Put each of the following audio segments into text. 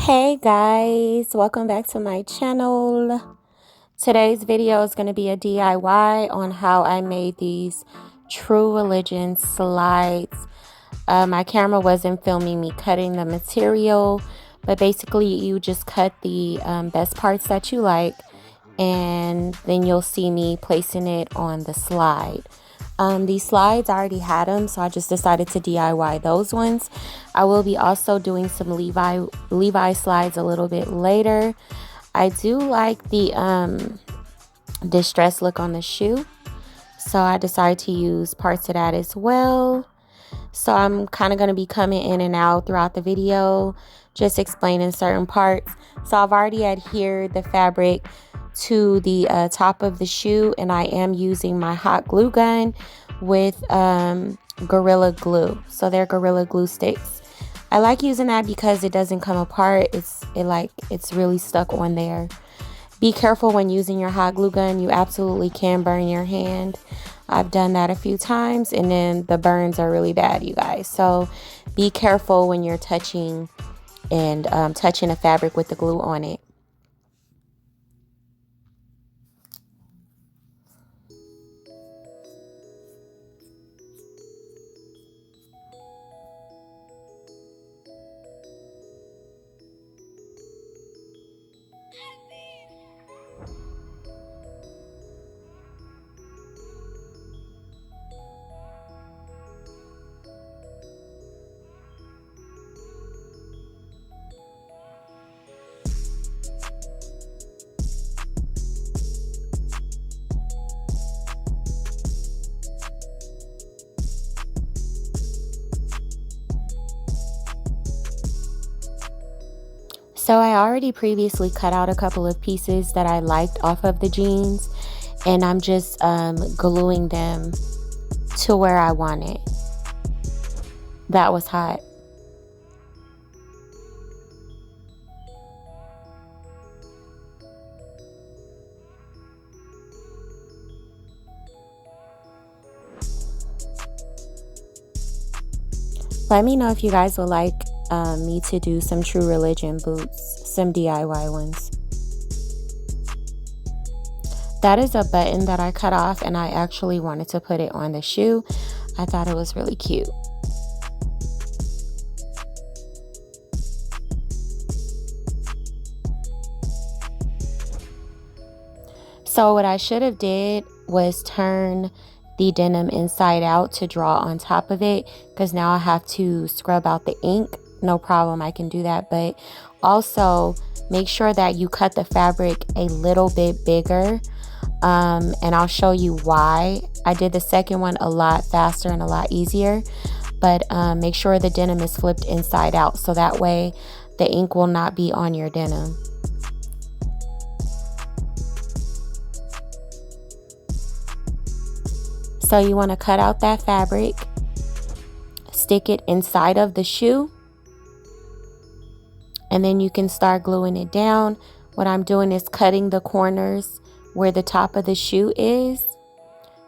Hey guys, welcome back to my channel. Today's video is going to be a DIY on how I made these True Religion slides. My camera wasn't filming me cutting the material, but basically you just cut the best parts that you like, and then you'll see me placing it on the slide. These slides, I already had them, so I just decided to DIY those ones. I will be also doing some Levi slides a little bit later. I do like the distress look on the shoe, so I decided to use parts of that as well. So I'm kind of going to be coming in and out throughout the video, just explaining certain parts. So I've already adhered the fabric to the top of the shoe, and I am using my hot glue gun with Gorilla Glue. So they're Gorilla Glue sticks. I like using that because it doesn't come apart. It's really stuck on there. Be careful when using your hot glue gun. You absolutely can burn your hand. I've done that a few times, and then the burns are really bad, you guys. So be careful when you're touching a fabric with the glue on it. So I already previously cut out a couple of pieces that I liked off of the jeans, and I'm just gluing them to where I want it. That was hot. Let me know if you guys would like me to do some True Religion boots, some DIY ones. That is a button that I cut off, and I actually wanted to put it on the shoe. I thought it was really cute. So what I should have did was turn the denim inside out to draw on top of it, because now I have to scrub out the ink. No problem, I can do that. But also make sure that you cut the fabric a little bit bigger, and I'll show you why. I did the second one a lot faster and a lot easier, but make sure the denim is flipped inside out, so that way the ink will not be on your denim. So you want to cut out that fabric, stick it inside of the shoe, and then you can start gluing it down. What I'm doing is cutting the corners where the top of the shoe is,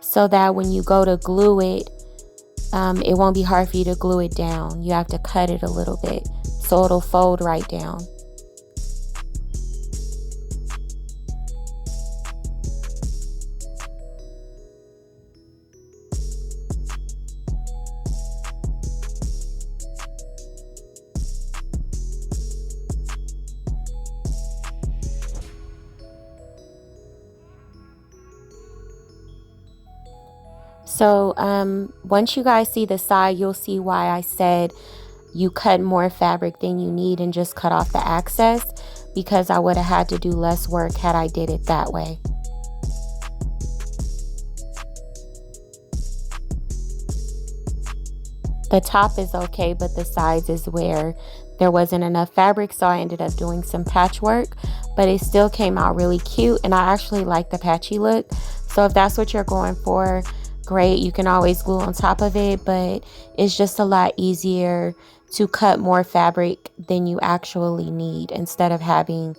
so that when you go to glue it, it won't be hard for you to glue it down. You have to cut it a little bit so it'll fold right down. So once you guys see the side, you'll see why I said you cut more fabric than you need and just cut off the excess, because I would have had to do less work had I did it that way. The top is okay, but the sides is where there wasn't enough fabric, so I ended up doing some patchwork, but it still came out really cute, and I actually like the patchy look. So if that's what you're going for, great. You can always glue on top of it, but it's just a lot easier to cut more fabric than you actually need instead of having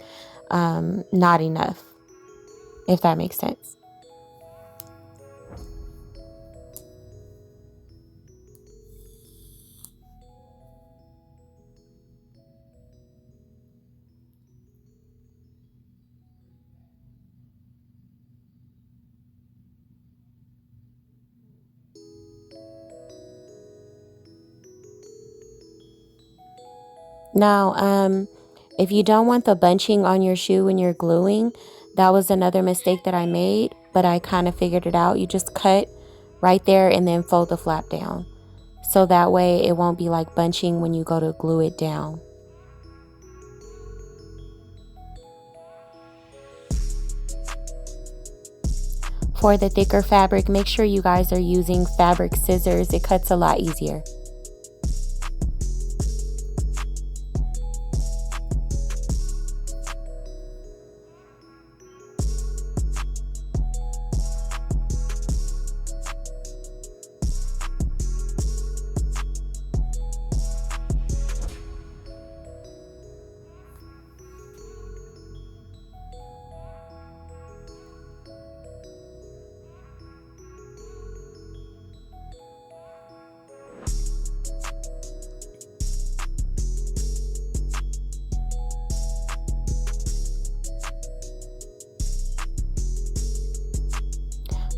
not enough, if that makes sense. Now, if you don't want the bunching on your shoe when you're gluing, that was another mistake that I made, but I kind of figured it out. You just cut right there and then fold the flap down. So that way it won't be like bunching when you go to glue it down. For the thicker fabric, make sure you guys are using fabric scissors. It cuts a lot easier.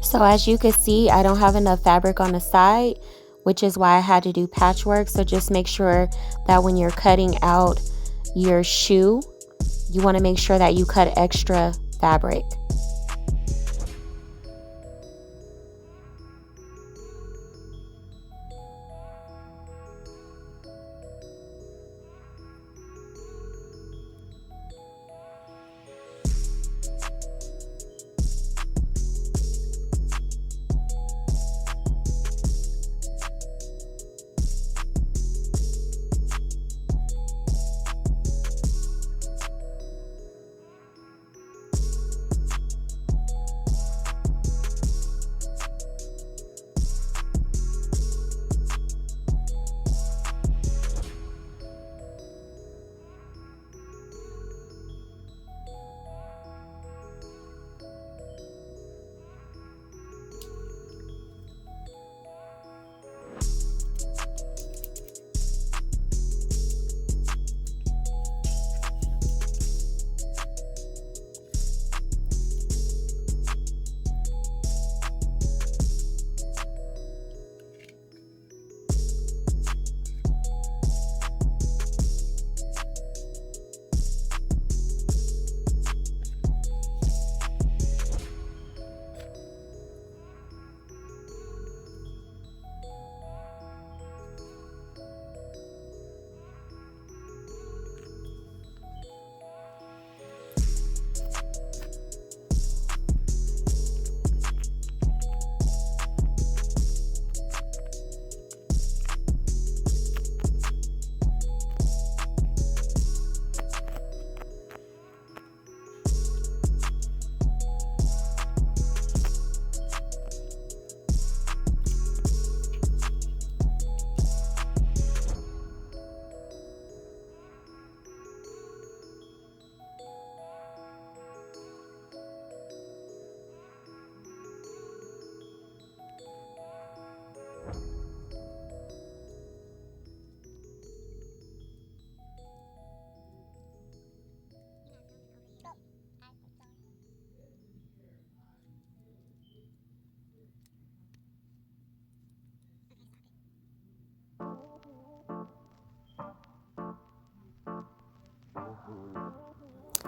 So as you can see, I don't have enough fabric on the side, which is why I had to do patchwork. So just make sure that when you're cutting out your shoe, you want to make sure that you cut extra fabric.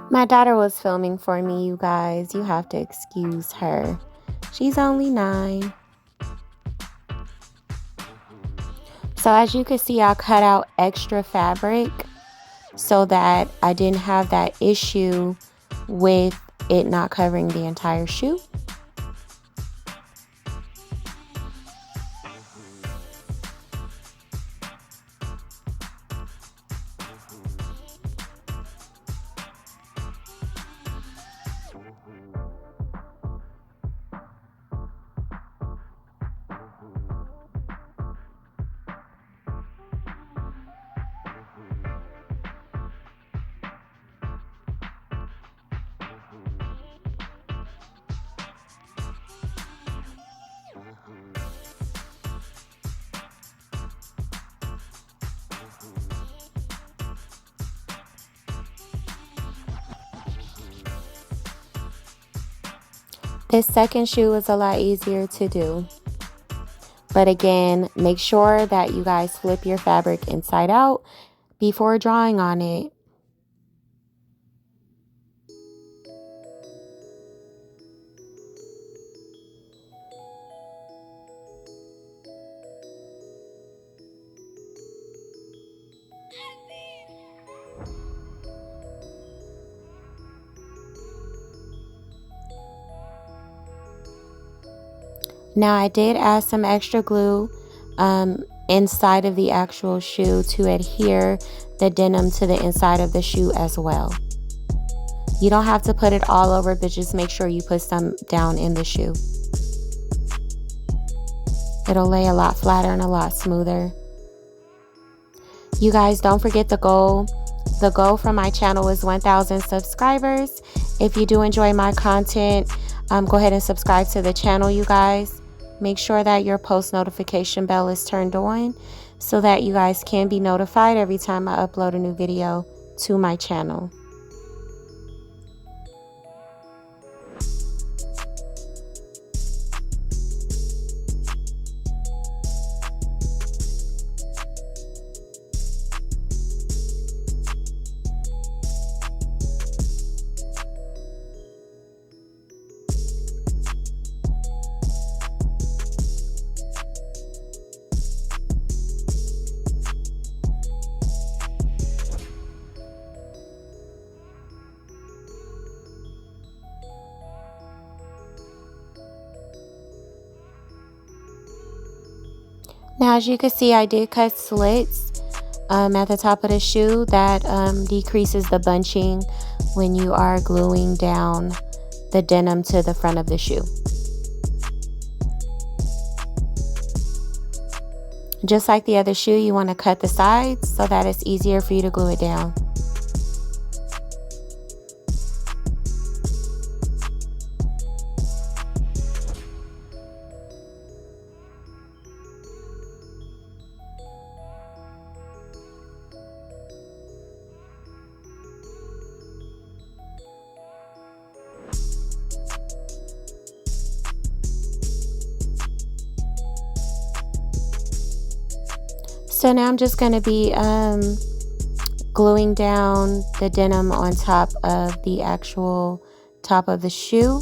My daughter was filming for me, you guys. You have to excuse her. She's only 9. So as you can see, I cut out extra fabric so that I didn't have that issue with it not covering the entire shoe. This second shoe is a lot easier to do. But again, make sure that you guys flip your fabric inside out before drawing on it. Now I did add some extra glue inside of the actual shoe to adhere the denim to the inside of the shoe as well. You don't have to put it all over, but just make sure you put some down in the shoe. It'll lay a lot flatter and a lot smoother. You guys, don't forget the goal. The goal for my channel is 1,000 subscribers. If you do enjoy my content, go ahead and subscribe to the channel, you guys. Make sure that your post notification bell is turned on so that you guys can be notified every time I upload a new video to my channel. Now, as you can see, I did cut slits at the top of the shoe. That decreases the bunching when you are gluing down the denim to the front of the shoe. Just like the other shoe, you want to cut the sides so that it's easier for you to glue it down. So now I'm just going to be gluing down the denim on top of the actual top of the shoe.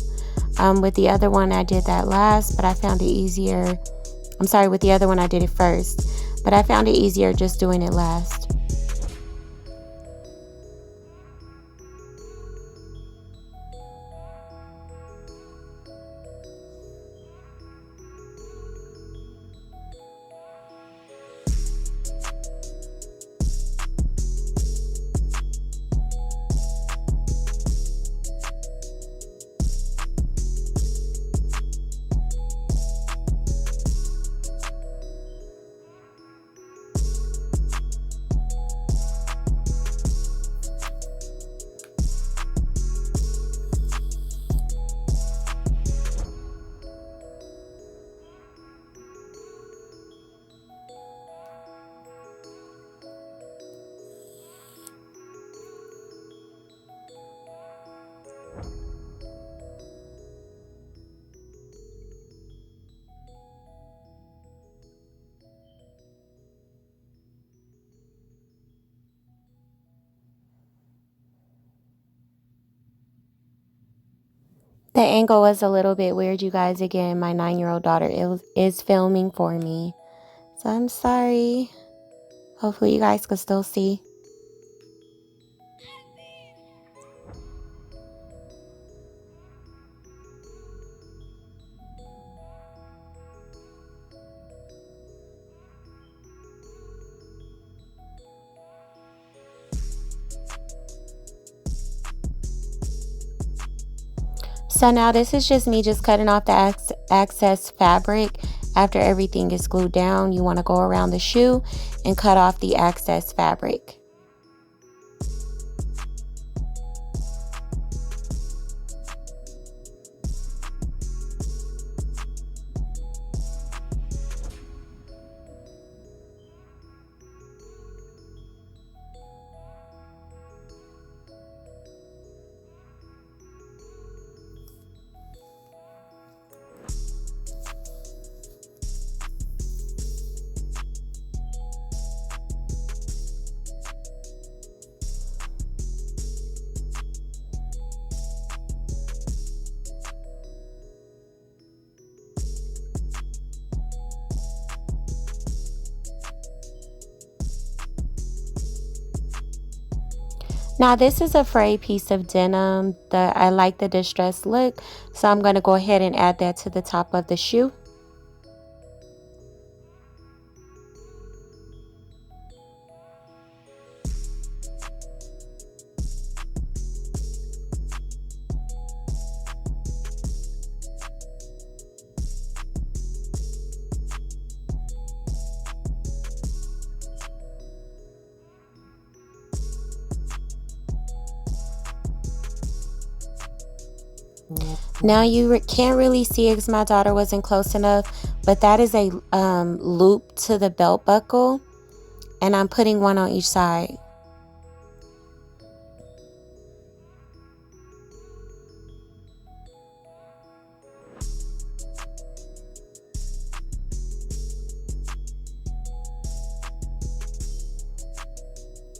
With the other one, I did that last, but I found it easier. I'm sorry, with the other one, I did it first, but I found it easier just doing it last. The angle was a little bit weird, you guys. Again, my 9-year-old daughter is filming for me, so I'm sorry. Hopefully you guys can still see. So now this is just me just cutting off the excess fabric. After everything is glued down, you want to go around the shoe and cut off the excess fabric. Now this is a frayed piece of denim that I like the distressed look, so I'm going to go ahead and add that to the top of the shoe. Now you can't really see it because my daughter wasn't close enough, but that is a loop to the belt buckle, and I'm putting one on each side.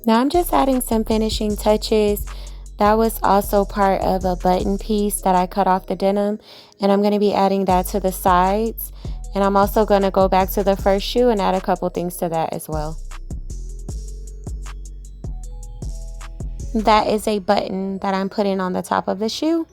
Now I'm just adding some finishing touches. That was also part of a button piece that I cut off the denim, and I'm going to be adding that to the sides. And I'm also going to go back to the first shoe and add a couple things to that as well. That is a button that I'm putting on the top of the shoe.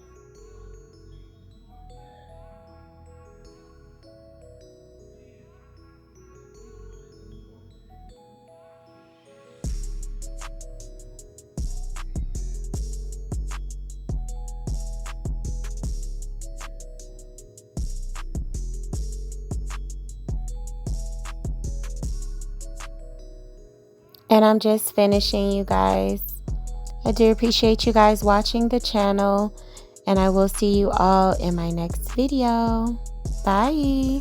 And I'm just finishing, you guys. I do appreciate you guys watching the channel, and I will see you all in my next video. Bye.